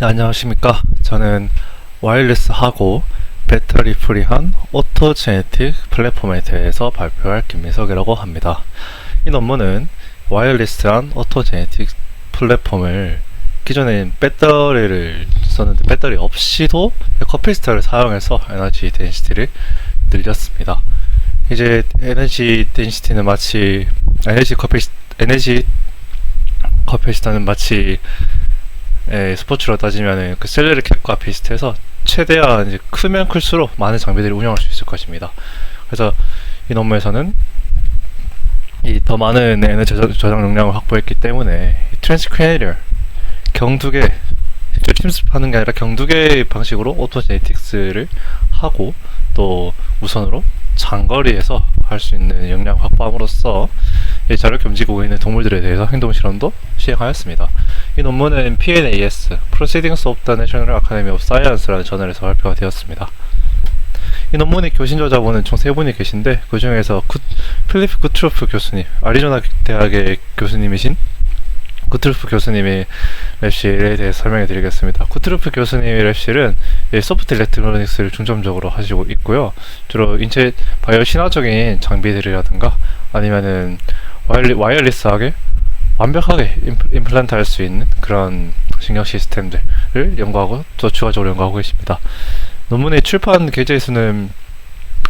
네, 안녕하십니까. 저는 와이어리스하고 배터리 프리한 오토제네틱 플랫폼에 대해서 발표할 김민석이라고 합니다. 이 논문은 와이어리스한 오토제네틱 플랫폼을 기존엔 배터리를 썼는데 배터리 없이도 커피스터를 사용해서 에너지 덴시티를 늘렸습니다. 이제 에너지 덴시티는 마치 에너지 커피스터는 마치 스포츠로 따지면 그 셀러리 캡과 비슷해서 최대한 이제 크면 클수록 많은 장비들을 운영할 수 있을 것입니다. 그래서 이 논문에서는 이 더 많은 에너지 저장 용량을 확보했기 때문에 트랜스크레니얼 경두개 직접 침습하는 게 아니라 경두개 방식으로 오토제네틱스를 하고 또 무선으로 장거리에서 할 수 있는 역량 확보함으로써 자력게 움직이고 있는 동물들에 대해서 행동 실험도 시행하였습니다. 이 논문은 PNAS (Proceedings of the National Academy of Science라는 저널에서 발표가 되었습니다. 이 논문의 교신 저자분은 총 3분이 계신데 그 중에서 필립 구트루프 교수님, 아리조나 대학의 교수님이신 구트루프 교수님의 랩실에 대해서 설명해 드리겠습니다. 구트루프 교수님의 랩실은 소프트 일렉트로닉스를 중점적으로 하시고 있고요. 주로 인체 바이오 신화적인 장비들이라든가 아니면은 와이어리스하게 완벽하게 임플란트 할 수 있는 그런 신경 시스템들을 연구하고 또 추가적으로 연구하고 계십니다. 논문의 출판 게재 수는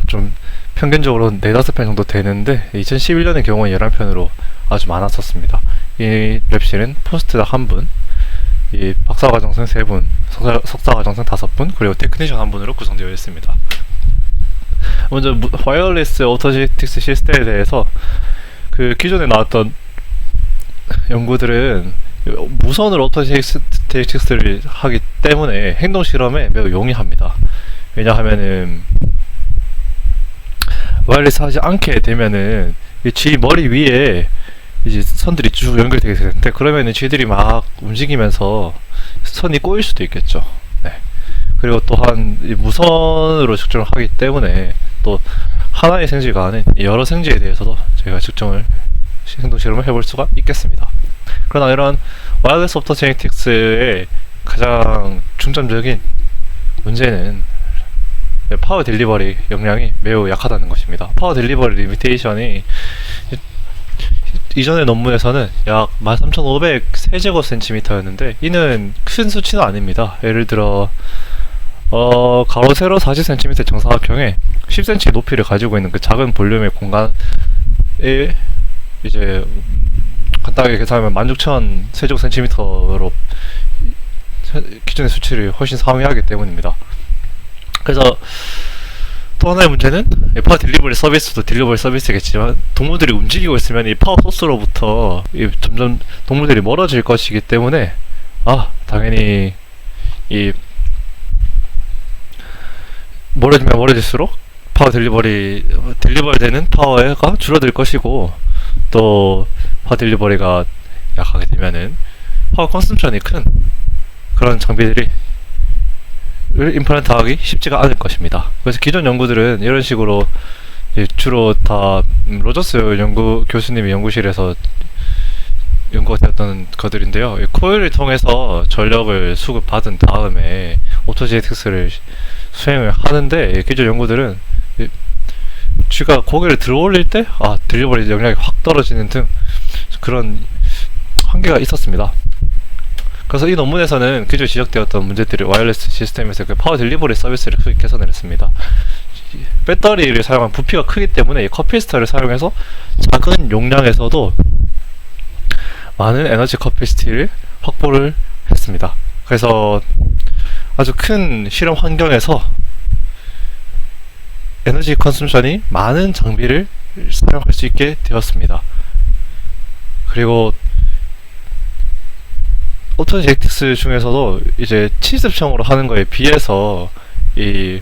좀 평균적으로 4-5편 정도 되는데 2011년의 경우는 11편으로 아주 많았었습니다. 이 랩실은 포스트닥 1분, 이 박사과정생 3분, 석사과정생 5분, 그리고 테크니션 1분으로 구성되어 있습니다. 먼저 와이어리스 오토제틱스 시스템에 대해서 그 기존에 나왔던 연구들은 무선으로 오토제틱스를 하기 때문에 행동 실험에 매우 용이합니다. 왜냐하면은 와이어리스 하지 않게 되면은 쥐 머리 위에 이제 선들이 쭉 연결되게 되는데 그러면은 쥐들이 막 움직이면서 선이 꼬일 수도 있겠죠. 네. 그리고 또한 무선으로 측정을 하기 때문에 또 하나의 생쥐가 아닌 여러 생쥐에 대해서도 저희가 행동 실험을 해볼 수가 있겠습니다. 그러나 이런 와이어리스 오토제네틱스의 가장 중점적인 문제는 파워 딜리버리 역량이 매우 약하다는 것입니다. 파워 딜리버리 리미테이션이 이전의 논문에서는 약 13,500 세제곱센티미터였는데 이는 큰 수치는 아닙니다. 예를 들어 가로 세로 40cm 정사각형에 10cm 높이를 가지고 있는 그 작은 볼륨의 공간에 이제 간단하게 계산하면 16,000 세제곱센티미터로 기존의 수치를 훨씬 상회하기 때문입니다. 그래서 또 하나의 문제는 파워 딜리버리 서비스도 딜리버리 서비스겠지만 동물들이 움직이고 있으면 이 파워 소스로부터 점점 동물들이 멀어질 것이기 때문에 당연히 이 멀어지면 멀어질수록 파워 딜리버리 되는 파워가 줄어들 것이고 또 파워 딜리버리가 약하게 되면은 파워 컨섬션이 큰 그런 장비들이 임플란트 하기 쉽지가 않을 것입니다. 그래서 기존 연구들은 이런 식으로 주로 다 로저스 교수님의 연구실에서 연구가 되었던 것들인데요. 코일을 통해서 전력을 수급받은 다음에 오토제네틱스를 수행을 하는데 기존 연구들은 쥐가 고개를 들어 올릴 때 딜리버리 역량이 확 떨어지는 등 그런 한계가 있었습니다. 그래서 이 논문에서는 기존에 지적되었던 문제들을 와이어리스 시스템에서 그 파워 딜리버리 서비스를 크게 개선을 했습니다. 배터리를 사용한 부피가 크기 때문에 이 커피스터를 사용해서 작은 용량에서도 많은 에너지 커피시티를 확보를 했습니다. 그래서 아주 큰 실험 환경에서 에너지 컨섬션이 많은 장비를 사용할 수 있게 되었습니다. 그리고 오토제네틱스 중에서도 이제 침습형으로 하는 거에 비해서 이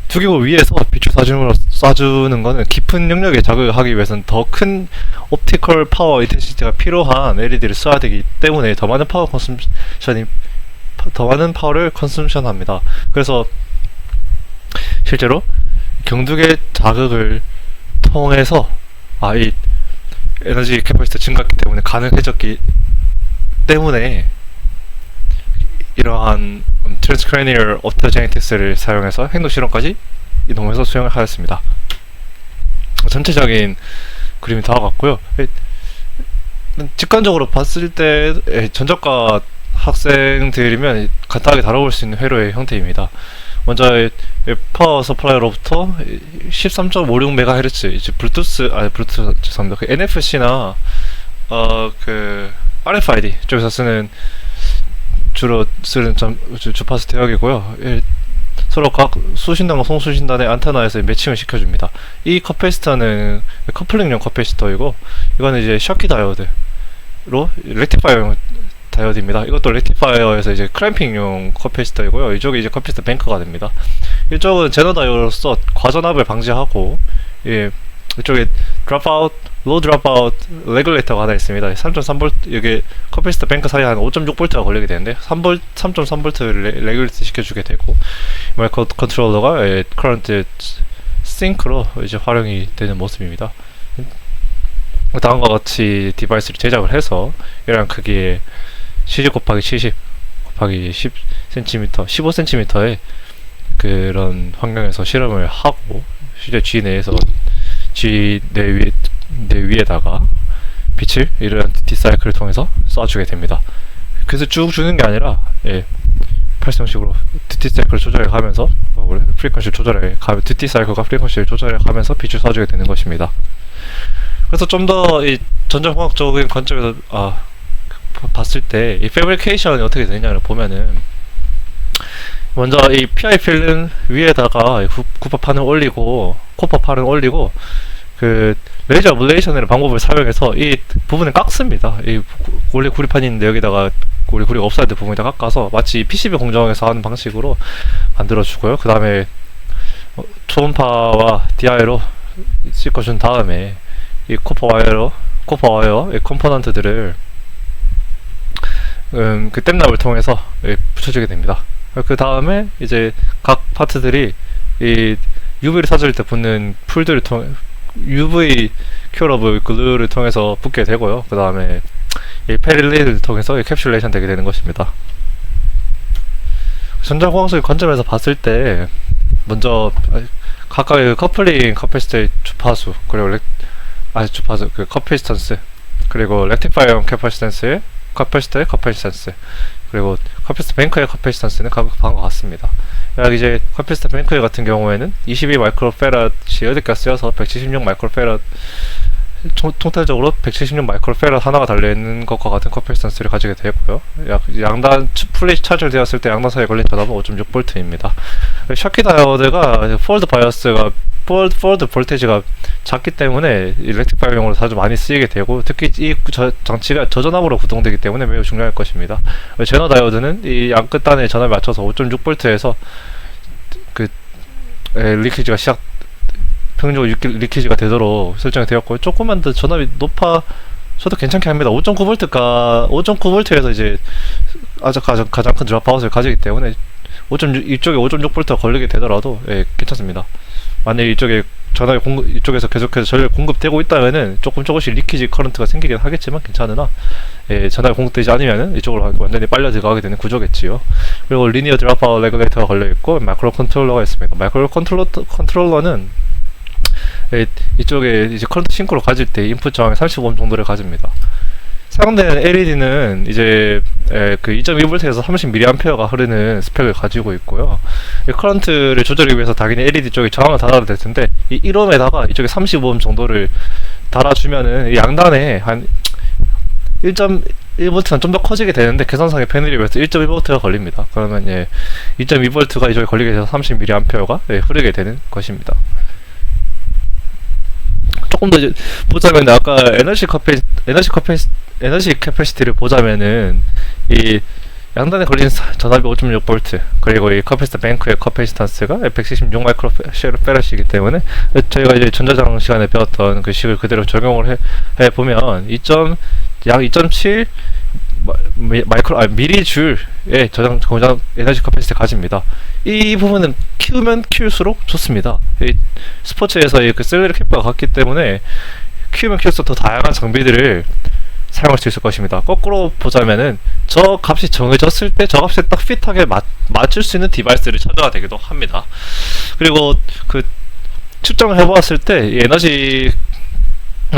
두개골 위에서 빛을 쏴주는 거는 깊은 영역에 자극을 하기 위해서는 더 큰 옵티컬 파워 인텐시티가 필요한 LED를 써야 되기 때문에 더 많은 파워를 컨섬션합니다. 그래서 실제로 경두개 자극을 통해서 이 에너지 캐퍼시티 증가했기 때문에 가능해졌기 때문에 이러한 트랜스크래니얼 오토제네틱스를 사용해서 행동 실험까지 이동해서 수행을 하였습니다. 전체적인 그림이 다 같고요. 직관적으로 봤을 때 전적과 학생들이면 간단하게 다뤄볼 수 있는 회로의 형태입니다. 먼저 파워 서플라이로부터 13.56MHz 이제 블루투스 죄송합니다. 그 NFC나 그 RFID 쪽에서 쓰는 주로 쓰는 주파수 대역이고요. 서로 각 수신단과 송수신단의 안테나에서 매칭을 시켜줍니다. 이 커패시터는 커플링용 커패시터이고, 이거는 이제 셔키 다이오드로 렉티파이어용 다이오드입니다. 이것도 렉티파이어에서 이제 클램핑용 커패시터이고요. 이쪽이 이제 커패시터 뱅크가 됩니다. 이쪽은 제너 다이오드로서 과전압을 방지하고, 이쪽에 드롭아웃, 로우 드롭아웃 레귤레이터가 하나 있습니다. 3.3V, 여기 커패시터 뱅크 사이에 한 5.6V가 걸리게 되는데 3.3V를 레귤레이트 시켜주게 되고, 마이크로 컨트롤러가 커런트 싱크로 이제 활용이 되는 모습입니다. 다음과 같이 디바이스를 제작을 해서 이러한 크기의 70 곱하기 70 곱하기 10cm, 15cm의 그런 환경에서 실험을 하고, 실제 G 내에서 G 내 위에다가 빛을 이런 듀티 사이클을 통해서 쏴주게 됩니다. 그래서 쭉 주는 게 아니라 팔성식으로 듀티 사이클을 조절해 가면서 프리퀀시를 조절해 가면 듀티 사이클과 프리퀀시를 조절해 가면서 빛을 쏴주게 되는 것입니다. 그래서 좀 더 이 전자공학적인 관점에서 봤을 때 이 패브리케이션이 어떻게 되느냐를 보면은, 먼저 이 PI 필름 위에다가 쿠퍼판을 올리고 코퍼판을 올리고 그 레이저 어블레이션이라는 방법을 사용해서 이 부분을 깎습니다. 이 원래 구리판이 있는데 여기다가 구리가 없어야 될 부분에다 깎아서 마치 PCB 공정에서 하는 방식으로 만들어 주고요. 그 다음에 초음파와 DI로 씻어준 다음에 이 코퍼 와이어 이 컴포넌트들을 그 댐납을 통해서 붙여주게 됩니다. 그 다음에 이제 각 파트들이 이 UV를 사줄 때 붙는 풀들을 통해 UV 큐러블 글루를 통해서 붙게 되고요. 그 다음에 이 페릴리를 통해서 캡슐레이션 되게 되는 것입니다. 전자공학적인 관점에서 봤을 때 먼저 각각의 커플링 커패시터의 주파수, 그리고 주파수 그 커피스턴스, 그리고 렉티파이어 캐퍼시턴스의 커패시터의 커패시턴스, 그리고 커패시터 뱅크의 커패시턴스는 각각 방과 같습니다. 이제 커패시터 뱅크 같은 경우에는 22 마이크로페럿이 8개가 쓰여서 176 마이크로페럿, 통틀적으로 176 마이크로페럿 하나가 달려있는 것과 같은 커패시턴스를 가지게 되고요. 양단 풀리 차절되었을 때 양단 사이에 걸린 전압은 5.6V입니다. 셔키 다이오드가 폴드 볼테이지가 작기 때문에 이 렉티파이어용으로 자주 많이 쓰이게 되고, 특히 이 장치가 저전압으로 구동되기 때문에 매우 중요할 것입니다. 제너 다이오드는 이 양끝단의 전압에 맞춰서 5.6V에서 그 리키지가 평균적으로 리키지가 되도록 설정이 되었고, 조금만 더 전압이 높아져도 괜찮게 합니다. 5.9V에서 이제 가장 큰 드롭아웃을 가지기 때문에 이쪽에 5.6V가 걸리게 되더라도 괜찮습니다. 만약 이쪽에 이쪽에서 계속해서 전력이 공급되고 있다면은 조금씩 리키지 커런트가 생기긴 하겠지만 괜찮으나, 전압이 공급되지 않으면은 이쪽으로 완전히 빨려 들어가게 되는 구조겠지요. 그리고 리니어 드롭아웃 레귤레이터가 걸려있고 마이크로 컨트롤러가 있습니다. 마이크로 컨트롤러는 이쪽에 이제 커런트 싱크로 가질 때 인풋 저항이 35옴 정도를 가집니다. 사용되는 LED는 이제 그 2.2V에서 30mA가 흐르는 스펙을 가지고 있고요. 이 커런트를 조절하기 위해서 당연히 LED 쪽에 저항을 달아야 될 텐데, 이 1옴에다가 이쪽에 35옴 정도를 달아주면은 이 양단에 한 1.1V는 좀 더 커지게 되는데, 계산상의 패널에 비해서 1.1V가 걸립니다. 그러면 2.2V가 이쪽에 걸리게 돼서 30mA가 흐르게 되는 것입니다. 조금 더 이제 보자면, 아까 에너지 캐패시티를 보자면은 이 양단에 걸린 전압이 5.6V, 그리고 이 커패시터 뱅크의 커패시턴스가 176 마이크로페럿이기 때문에 저희가 이제 전자장 시간에 배웠던 그 식을 그대로 적용을 해 보면 약 2.7 미리줄의 고장 에너지 커패시티 가집니다. 이 부분은 키우면 키울수록 좋습니다. 이 스포츠에서의 그 셀러리 캡과 같기 때문에 키우면 키울수록 더 다양한 장비들을 사용할 수 있을 것입니다. 거꾸로 보자면은 저 값이 정해졌을 때 저 값에 딱 핏하게 맞출 수 있는 디바이스를 찾아야 되기도 합니다. 그리고 그 측정을 해보았을 때 이 에너지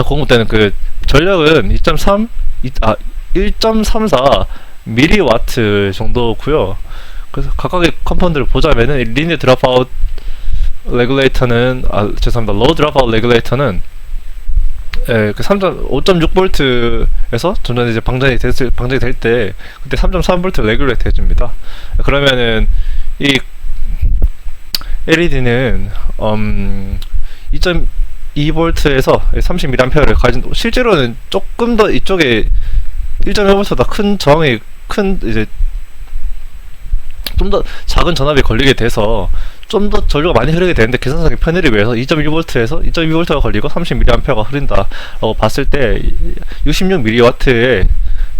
공급되는 그 전력은 1.34 밀리와트 정도고요. 그래서 각각의 컴포넌트를 보자면은 리니어 드롭아웃 레귤레이터는 죄송합니다. 로우 드롭아웃 레귤레이터는 그 5.6V에서 점점 이제 방전이 될 때 그때 3.3V 레귤레이트 해줍니다. 그러면은 이 LED는 2.2V에서 30mA를 가진, 실제로는 조금 더 이쪽에 1.1V보다 큰 저항이 이제 좀 더 작은 전압이 걸리게 돼서 좀 더 전류가 많이 흐르게 되는데 계산상의 편의를 위해서 2.2V에서 2.2V가 걸리고 30mA가 흐른다라고 봤을 때 66mW의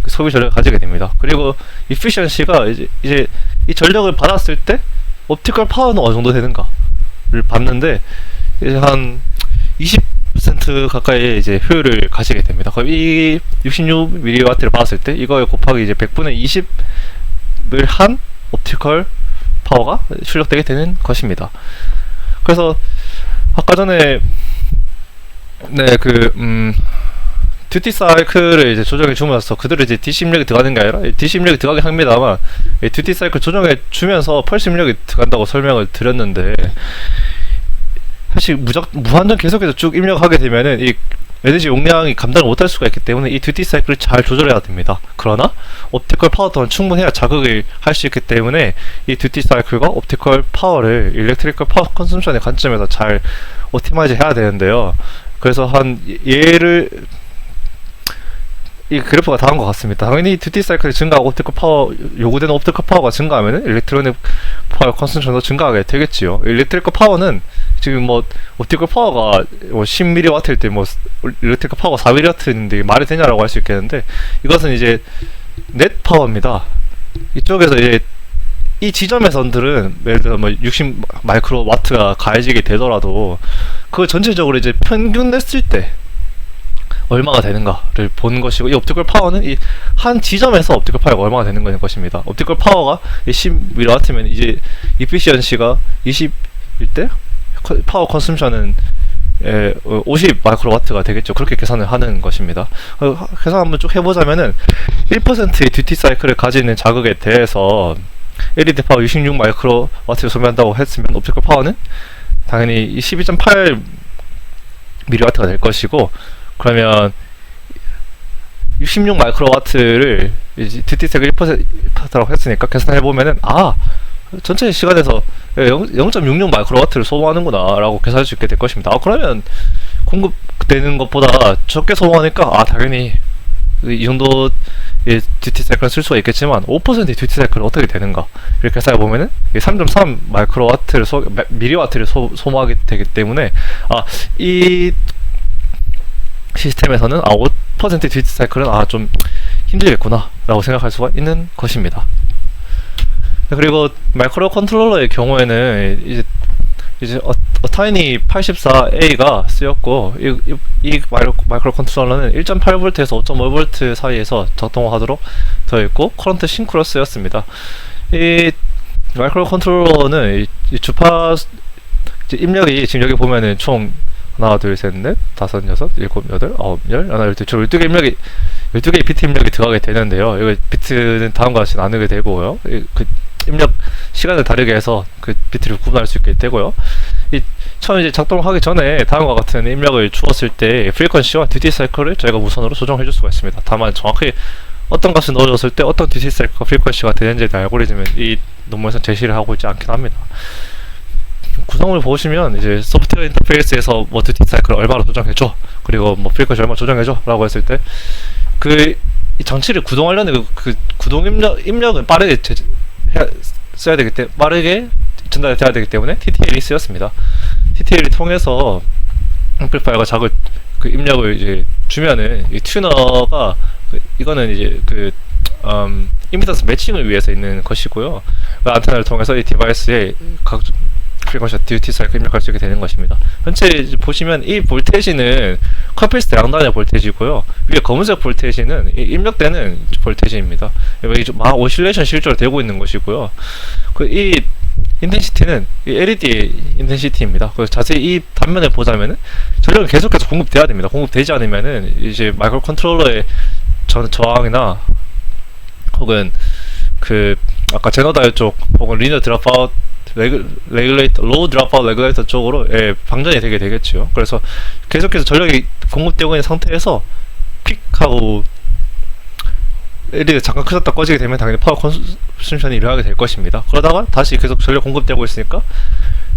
소비 전력을 가지게 됩니다. 그리고 이피션시가 이제 이 전력을 받았을 때 옵티컬 파워는 어느 정도 되는가를 봤는데 이제 한 20% 가까이 이제 효율을 가지게 됩니다. 그럼 이 66mW를 받았을 때 이거에 곱하기 이제 100분의 20을 한 옵티컬 파워가 출력되게 되는 것입니다. 그래서 아까 전에 듀티 사이클을 이제 조정해 주면서 그대로 이제 DC 입력이 들어가는 게 아니라 DC 입력이 들어가긴 합니다만 듀티 사이클 조정해 주면서 펄스 입력이 들어간다고 설명을 드렸는데, 사실 무한정 계속해서 쭉 입력하게 되면은 이 에너지 용량이 감당을 못할 수가 있기 때문에 이 듀티 사이클을 잘 조절해야 됩니다. 그러나 옵티컬 파워 또한 충분해야 자극을 할 수 있기 때문에 이 듀티 사이클과 옵티컬 파워를 일렉트리컬 파워 컨섬션의 관점에서 잘 옵티마이즈 해야 되는데요. 그래서 이 그래프가 다음과 같습니다. 당연히 듀티 사이클이 증가하고 옵티컬 파워, 요구되는 옵티컬 파워가 증가하면은 일렉트로닉 파워 컨섬션도 증가하게 되겠지요. 일렉트리컬 파워는 지금 옵티컬 파워가 10mW일 때 일렉트리컬 파워가 4mW인데 말이 되냐라고 할 수 있겠는데, 이것은 이제 넷 파워입니다. 이쪽에서 이제 이 지점에서들은 예를 들어 60 마이크로와트가 가해지게 되더라도 그 전체적으로 이제 평균 냈을 때 얼마가 되는가를 보는 것이고, 이 옵티컬 파워는 이 한 지점에서 옵티컬 파워가 얼마가 되는 것입니다. 옵티컬 파워가 10mW면 이제 이피시언시가 20일 때 파워 컨섬션은 50 마이크로와트가 되겠죠. 그렇게 계산을 하는 것입니다. 계산 한번 쭉 해보자면은 1%의 듀티 사이클을 가지는 자극에 대해서 LED 파워 66 마이크로와트를 소비한다고 했으면 옵티컬 파워는 당연히 12.8 밀리와트가 될 것이고, 그러면 66 마이크로와트를 듀티 사이클 1%라고 했으니까 계산해보면은 전체 시간에서 0.66 마이크로와트를 소모하는구나 라고 계산할 수 있게 될 것입니다. 그러면 공급되는 것보다 적게 소모하니까 당연히 이 정도 듀티 사이클을 쓸 수가 있겠지만 5%의 듀티 사이클은 어떻게 되는가 이렇게 계산해보면은 3.3 마이크로와트를 밀리와트를 소모하게 되기 때문에 이 시스템에서는 5%의 듀티 사이클은 좀 힘들겠구나 라고 생각할 수가 있는 것입니다. 그리고 마이크로 컨트롤러의 경우에는 이제 어타이니 84A가 쓰였고, 이 마이크로 컨트롤러는 1.8V에서 5.5V 사이에서 작동하도록 되어 있고 커런트 싱크로 쓰였습니다. 이 마이크로 컨트롤러는 이 주파 입력이 지금 여기 보면은 총 하나, 둘, 셋, 넷, 다섯, 여섯, 일곱, 여덟, 아홉, 열, 하나, 둘, 셋, 12개의 비트 입력이 들어가게 되는데요. 이거 비트는 다음과 같이 나누게 되고요. 그 입력 시간을 다르게 해서 그 비트를 구분할 수 있게 되고요. 처음 이제 작동하기 전에 다음과 같은 입력을 주었을 때 프리퀀시와 듀티 사이클을 저희가 무선으로 조정해 줄 수가 있습니다. 다만 정확히 어떤 값을 넣어줬을 때 어떤 듀티 사이클과 프리퀀시가 되는지에 대한 알고리즘은 이 논문에서 제시를 하고 있지 않긴 합니다. 구성을 보시면 이제 소프트웨어 인터페이스에서 듀티 사이클을 얼마로 조정해줘, 그리고 프리퀀시 얼마 조정해줘 라고 했을 때 이 장치를 구동하려는 그 구동 입력은 빠르게 써야 되기 때문에, 빠르게 전달돼야 되기 때문에 TTL이 쓰였습니다. TTL을 통해서 앰플리파이어가 입력을 이제 주면은 이 튜너가 이거는 이제 임피던스 매칭을 위해서 있는 것이고요. 안테나를 통해서 이 디바이스의 프리퀀시 듀티 사이클 입력할 수 있게 되는 것입니다. 전체 보시면 이 볼테이지는 커피스트 양단의 볼테이지고요. 위에 검은색 볼테이지는 입력되는 볼테이지입니다. 막 오실레이션 실제로 되고 있는 것이고요. 이 인텐시티는 이 LED 인텐시티입니다. 그래서 자세히 이 단면을 보자면은 전력은 계속해서 공급돼야 됩니다. 공급되지 않으면은 이제 마이크로 컨트롤러의 저항이나 혹은 아까 제너다이어 쪽 혹은 리니어 드랍아웃 레귤레이터, 로우 드랍아웃 레귤레이터 쪽으로 방전이 되게 되겠죠. 그래서 계속해서 전력이 공급되고 있는 상태에서 픽하고 LED가 잠깐 켜졌다 꺼지게 되면 당연히 파워 컨섬션이 일어나게 될 것입니다. 그러다가 다시 계속 전력 공급되고 있으니까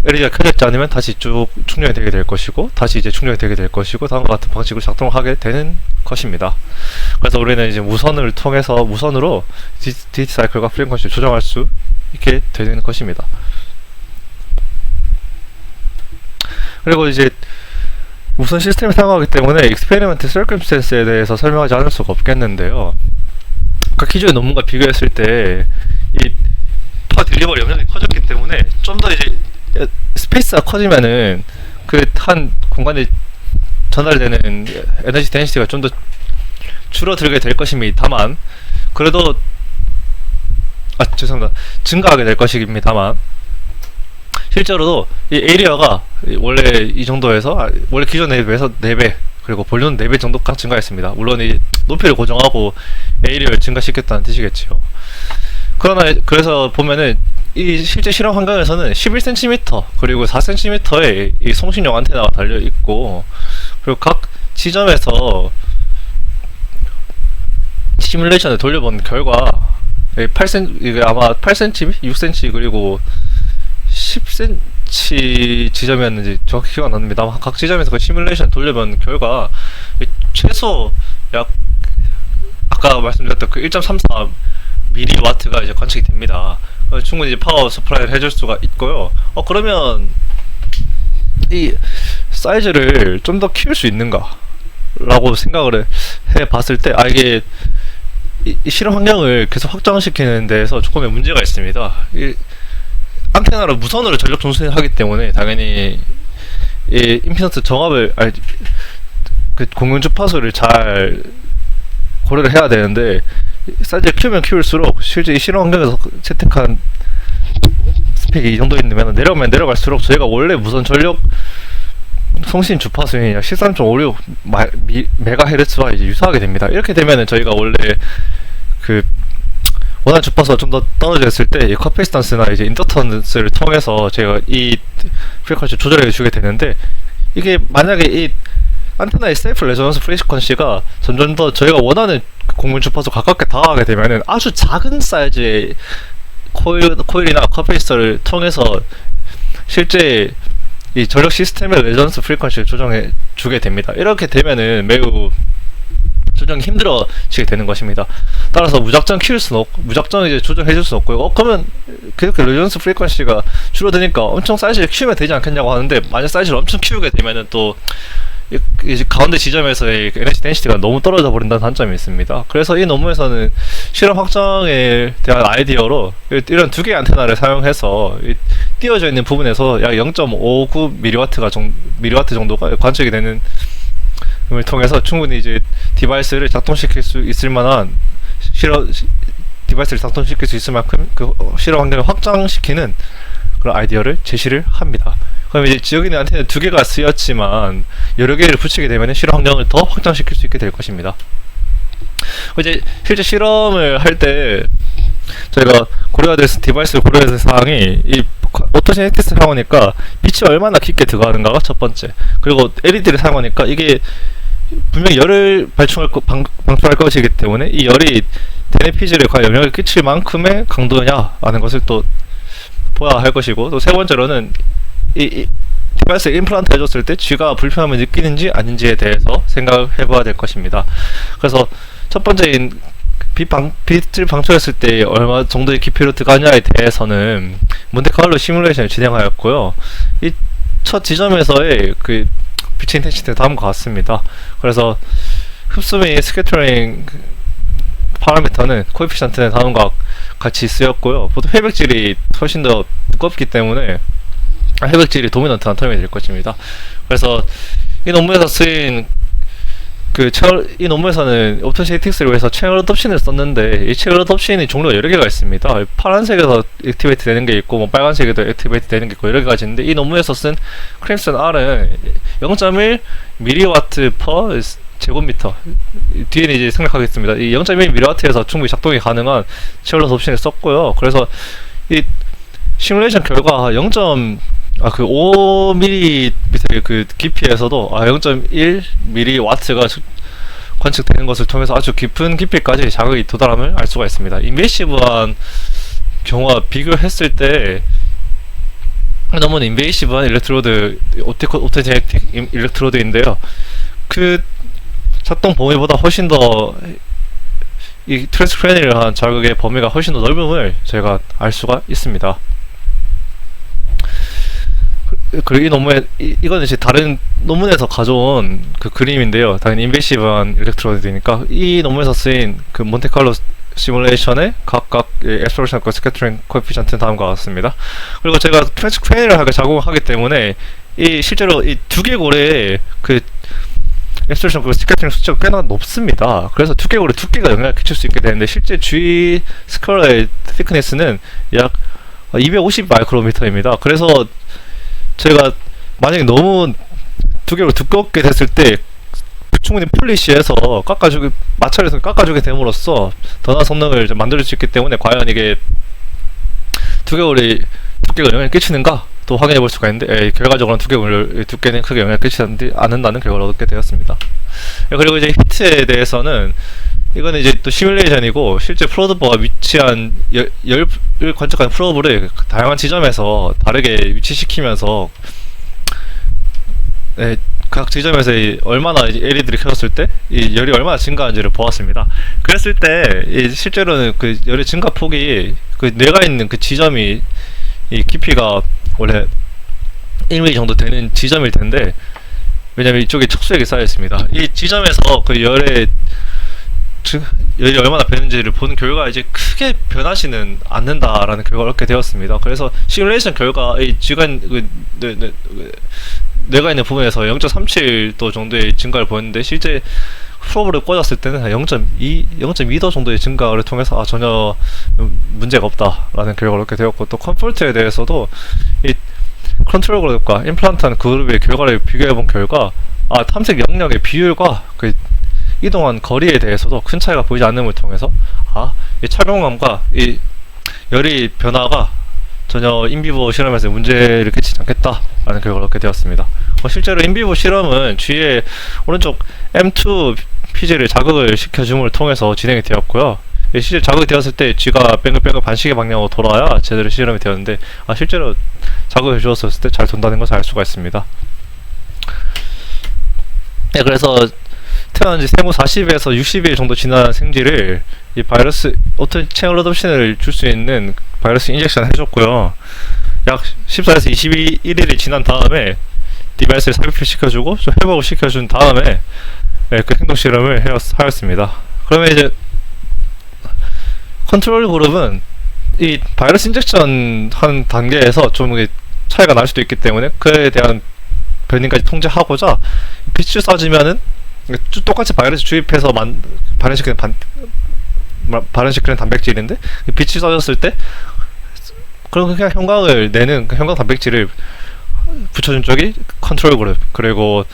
LED가 켜졌지 않으면 다시 쭉 충전이 되게 될 것이고 다시 이제 충전이 되게 될 것이고 다음과 같은 방식으로 작동하게 되는 것입니다. 그래서 우리는 이제 무선으로 듀티 사이클과 프리퀀시를 조정할 수 있게 되는 것입니다. 그리고 이제 무선 시스템을 사용하기 때문에 익스페리먼트 서컴스턴스에 대해서 설명하지 않을 수가 없겠는데요. 아까 기존의 논문과 비교했을 때 이 파워 딜리버리 영역이 커졌기 때문에 좀 더 이제 스페이스가 커지면은 한 공간에 전달되는 에너지 데니시티가 좀 더 줄어들게 될 것입니다만 그래도 죄송합니다. 증가하게 될 것입니다만 실제로도 이 에리어가 원래 이 정도에서 원래 기존에 비해서 4배 그리고 볼륨은 4배 정도까지 증가했습니다. 물론 이 높이를 고정하고 에리어를 증가시켰다는 뜻이겠지요. 그래서 보면은 이 실제 실험 환경에서는 11cm 그리고 4cm의 이 송신용 안테나가 달려 있고 그리고 각 지점에서 시뮬레이션을 돌려본 결과 8cm 이게 아마 8cm, 6cm 그리고 10cm 지점이었는지 정확히 기억 안 납니다. 각 지점에서 그 시뮬레이션 돌려본 결과 최소 약 아까 말씀드렸던 1.34 mW가 이제 관측이 됩니다. 충분히 이제 파워 서플라이를 해줄 수가 있고요. 그러면 이 사이즈를 좀 더 키울 수 있는가? 라고 생각을 해봤을 때 이게 이 실험 환경을 계속 확장시키는 데에서 조금의 문제가 있습니다. 이 안테나로 무선으로 전력 전송을 하기 때문에 당연히 이 임피던스 정압을 공용 주파수를 잘 고려를 해야 되는데 사이즈를 키우면 키울수록 실제 이 실험 환경에서 채택한 스펙이 이 정도 있으면 내려가면 내려갈수록 저희가 원래 무선 전력 송신 주파수인 약 13.56 메가헤르츠와 이제 유사하게 됩니다. 이렇게 되면은 저희가 원래 원하는 주파수가 좀 더 떨어져 있을 때 이 커피스턴스나 이제 인덕턴스를 통해서 제가 이 프리퀀시 조절해 주게 되는데 이게 만약에 이 안테나의 셀프 레조넌스 프리퀀시가 점점 더 저희가 원하는 공문 주파수 가깝게 다가가게 되면은 아주 작은 사이즈의 코일이나 커피스턴을 통해서 실제 이 전력 시스템의 레조넌스 프리퀀시를 조정해 주게 됩니다. 이렇게 되면은 매우 조정이 힘들어지게 되는 것입니다. 따라서 무작정 키울 수는 없고, 무작정 이제 조정해 줄 수는 없고요. 그러면 그렇게 레조넌스 프리퀀시가 줄어드니까 엄청 사이즈를 키우면 되지 않겠냐고 하는데, 만약 사이즈를 엄청 키우게 되면은 또 이제 가운데 지점에서의 에너지 덴시티가 너무 떨어져 버린다는 단점이 있습니다. 그래서 이 논문에서는 실험 확장에 대한 아이디어로 이런 두 개의 안테나를 사용해서 띄어져 있는 부분에서 약 0.59mW mW 정도가 관측이 되는 을 통해서 충분히 이제 디바이스를 작동시킬 수 있을 만한 디바이스를 작동시킬 수 있을 만큼 그 실험 환경을 확장시키는 그런 아이디어를 제시를 합니다. 그럼 이제 지역에 있는 안테나 두 개가 쓰였지만 여러 개를 붙이게 되면 실험 환경을 더 확장시킬 수 있게 될 것입니다. 이제 실제 실험을 할 때 저희가 고려해야 될 디바이스를 고려해야 될 사항이 이 오토제네틱스를 사용하니까 빛이 얼마나 깊게 들어가는가가 첫 번째, 그리고 LED를 사용하니까 이게 분명히 열을 방출할 것이기 때문에 이 열이 데네피질에 과연 영향을 끼칠 만큼의 강도냐 하는 것을 또 보아야 할 것이고, 또 세 번째로는 이 디바이스에 임플란트 해줬을 때 쥐가 불편함을 느끼는지 아닌지에 대해서 생각을 해봐야 될 것입니다. 그래서 첫 번째인 빛을 방출했을 때 얼마 정도의 깊이로 들어가냐에 대해서는 몬테카를로 시뮬레이션을 진행하였고요. 이 첫 지점에서의 그 빛의 인텐시티는 다음과 같습니다. 그래서 흡수 및 스캐터링 파라미터는 코에피션트는 다음과 같이 쓰였고요. 보통 회백질이 훨씬 더 두껍기 때문에 회백질이 도미넌트한 텀이 될 것입니다. 그래서 이 논문에서 쓰인 이 논문에서는 오토제틱스를 위해서 채널 어둡신을 썼는데, 이 채널 어둡신이 종류가 여러 개가 있습니다. 파란색에서 액티베이트 되는 게 있고, 뭐 빨간색에도 액티베이트 되는 게 있고, 여러 가지 있는데, 이 논문에서 쓴 크림슨 R은 0.1 mW per 제곱미터, 뒤에는 이제 생략하겠습니다. 이 0.1 mW에서 충분히 작동이 가능한 채널 어둡신을 썼고요. 그래서 이 시뮬레이션 결과 5mm 그 깊이에서도 0.1mW가 관측되는 것을 통해서 아주 깊은 깊이까지 자극이 도달함을 알 수가 있습니다. 인베이시브한 경우와 비교했을 때 너무 인베이시브한 일렉트로드, 오토제틱 일렉트로드인데요. 그 작동 범위보다 훨씬 더 이 트랜스크레니얼한 자극의 범위가 훨씬 더 넓음을 저희가 알 수가 있습니다. 그리고 이 논문에 이거는 이제 다른 논문에서 가져온 그 그림인데요. 당연히 인베이시브한 일렉트로드니까 이 논문에서 쓰인 그 몬테칼로 시뮬레이션의 각각 앱솔루션과 스캐터링 코에피션트는 다음과 같습니다. 그리고 제가 트랜스크레니얼하게 작용하기 때문에 이 실제로 이 두개골의 그 앱솔루션 그 스캐터링 수치가 꽤나 높습니다. 그래서 두개골의 두께가 영향을 끼칠 수 있게 되는데, 실제 G 스컬의 thickness는 약 250 마이크로미터입니다. 그래서 제가 만약에 너무 두개로 두껍게 됐을 때 충분히 플리시해서 마찰해서 깎아주게 됨으로써 더 나은 성능을 만들 수 있기 때문에, 과연 이게 두개골의 두께가 영향을 끼치는가 또 확인해 볼 수가 있는데, 결과적으로는 두께골의 두께는 크게 영향을 끼치지 않는다는 결과를 얻게 되었습니다. 그리고 이제 히트에 대해서는, 이거는 이제 또 시뮬레이션이고, 실제 프로브가 위치한 열을 관측한 프로브를 다양한 지점에서 다르게 위치시키면서 각 지점에서 얼마나 LED를 켜졌을 때 이 열이 얼마나 증가하는지를 보았습니다. 그랬을 때 실제로는 그 열의 증가 폭이 그 뇌가 있는 그 지점이 이 깊이가 원래 1mm 정도 되는 지점일 텐데, 왜냐면 이쪽에 척수액이 쌓여 있습니다. 이 지점에서 그 열이 얼마나 배는지를 보는 결과 이제 크게 변하지는 않는다라는 결과를 얻게 되었습니다. 그래서 시뮬레이션 결과 이 뇌가 있는 부분에서 0.37도 정도의 증가를 보였는데, 실제 프로브를 꽂았을 때는 0.2도 정도의 증가를 통해서 전혀 문제가 없다라는 결과를 얻게 되었고, 또 컴포트에 대해서도 이 컨트롤 그룹과 임플란트한 그룹의 결과를 비교해본 결과 탐색 영역의 비율과 그 이동한 거리에 대해서도 큰 차이가 보이지 않음을 통해서 이 착용감과 이 열의 변화가 전혀 인비보 실험에서 문제를 끼치지 않겠다라는 결과를 얻게 되었습니다. 실제로 인비보 실험은 G의 오른쪽 M2 피지를 자극을 시켜줌을 통해서 진행이 되었고요. 실제 자극이 되었을 때 G가 뱅글뱅글 반시계 방향으로 돌아야 제대로 실험이 되었는데, 실제로 자극을 주었을 때 잘 돈다는 것을 알 수가 있습니다. 그래서 태어난 지 생후 40에서 60일 정도 지난 생쥐를 이 바이러스 오토 채널 어둡신을 줄 수 있는 바이러스 인젝션 해줬고요. 약 14에서 21일이 지난 다음에 디바이스를 삽입시켜주고 좀 회복을 시켜준 다음에 그 행동 실험을 하였습니다. 그러면 이제 컨트롤 그룹은 이 바이러스 인젝션 한 단계에서 좀 차이가 날 수도 있기 때문에 그에 대한 변이까지 통제하고자 빛을 쏴주면은 똑같이 바이러스 주입해서 발현시키는 단백질인데, 빛이 쏴졌을 때 그럼 그냥 형광을 내는 형광 단백질을 붙여준 쪽이 컨트롤 그룹, 그리고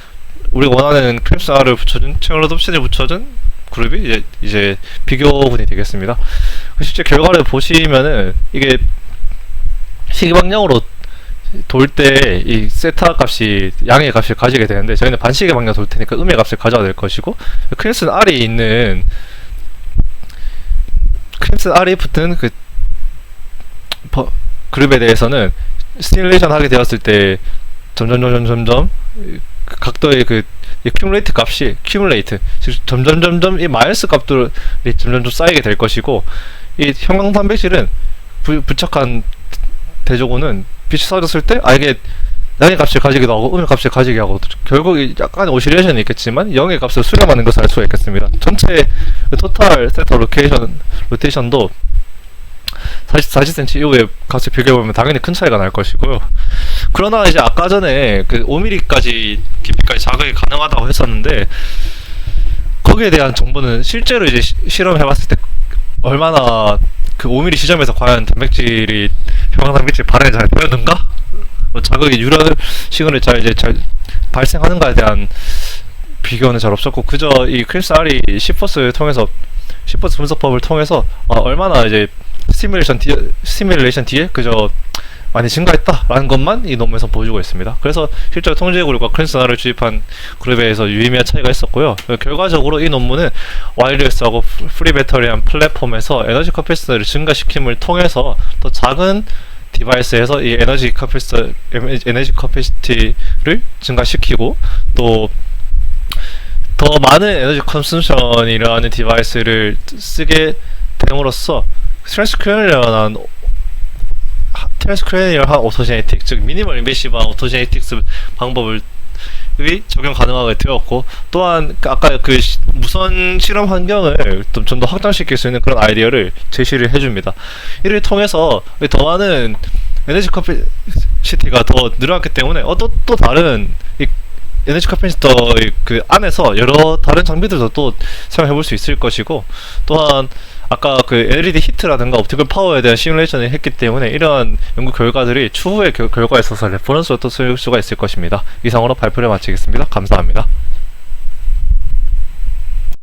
우리가 원하는 크림슨 R을 붙여준 채널 어둡신을 붙여준 그룹이 이제 비교군이 되겠습니다. 실제 결과를 보시면은 이게 시계 방향으로 돌 때 이 세타 값이 양의 값을 가지게 되는데, 저희는 반시계 방향 돌 테니까 음의 값을 가져야 될 것이고, 크림슨 R이 있는 크림슨 R이 붙은 그 그룹에 대해서는 시뮬레이션 하게 되었을 때 점점 각도의 그 큐뮬레이트 값이 즉 점점 이 마이너스 값들이 점점 쌓이게 될 것이고, 이 형광 단백질은 부착한 대조고는 빛이 쏴졌을 때 이게 양의 값을 가지기도 하고 음의 값을 가지게 하고, 결국 약간의 오실레이션이 있겠지만 0의 값을 수렴하는 것을 알 수가 있겠습니다. 전체 토탈 세터 로테이션도 40cm 이후에 같이 비교해보면 당연히 큰 차이가 날 것이고요. 그러나 이제 아까 전에 그 5mm까지 깊이까지 자극이 가능하다고 했었는데, 거기에 대한 정보는 실제로 이제 실험해봤을 때 얼마나 그 5mm 시점에서 과연 단백질이 형성 단백질 발현이 잘 되었는가? 뭐 자극이 유럴 시그널이 잘 발생하는가에 대한 비교는 잘 없었고, 그저 이 크림슨 R이 시퍼스 분석법을 통해서 얼마나 이제 스티뮬레이션 뒤에 그저 많이 증가했다라는 것만 이 논문에서 보여주고 있습니다. 그래서 실제로 통제 그룹과 크림슨 R을 주입한 그룹에서 유의미한 차이가 있었고요. 결과적으로 이 논문은 와이어리스하고 프리 배터리한 플랫폼에서 에너지 커피시티를 증가시킴을 통해서 더 작은 디바이스에서 이 에너지 커피시티를 증가시키고, 또 더 많은 에너지 컨섬션이라는 디바이스를 쓰게 됨으로써 트랜스크레니얼한 오토제네틱, 즉 미니멀 인베시브한 오토제네틱스 방법을 적용 가능하게 되었고, 또한 아까 그 무선 실험 환경을 좀 더 확장시킬 수 있는 그런 아이디어를 제시를 해줍니다. 이를 통해서 더 많은 에너지 커피시티가 더 늘어났기 때문에 또 다른 이 에너지 커피시터의 그 안에서 여러 다른 장비들도 또 사용해볼 수 있을 것이고, 또한 아까 그 LED 히트라든가 옵티컬 파워에 대한 시뮬레이션을 했기 때문에 이러한 연구 결과들이 추후의 결과에 있어서 레퍼런스로 또 쓸 수가 있을 것입니다. 이상으로 발표를 마치겠습니다. 감사합니다.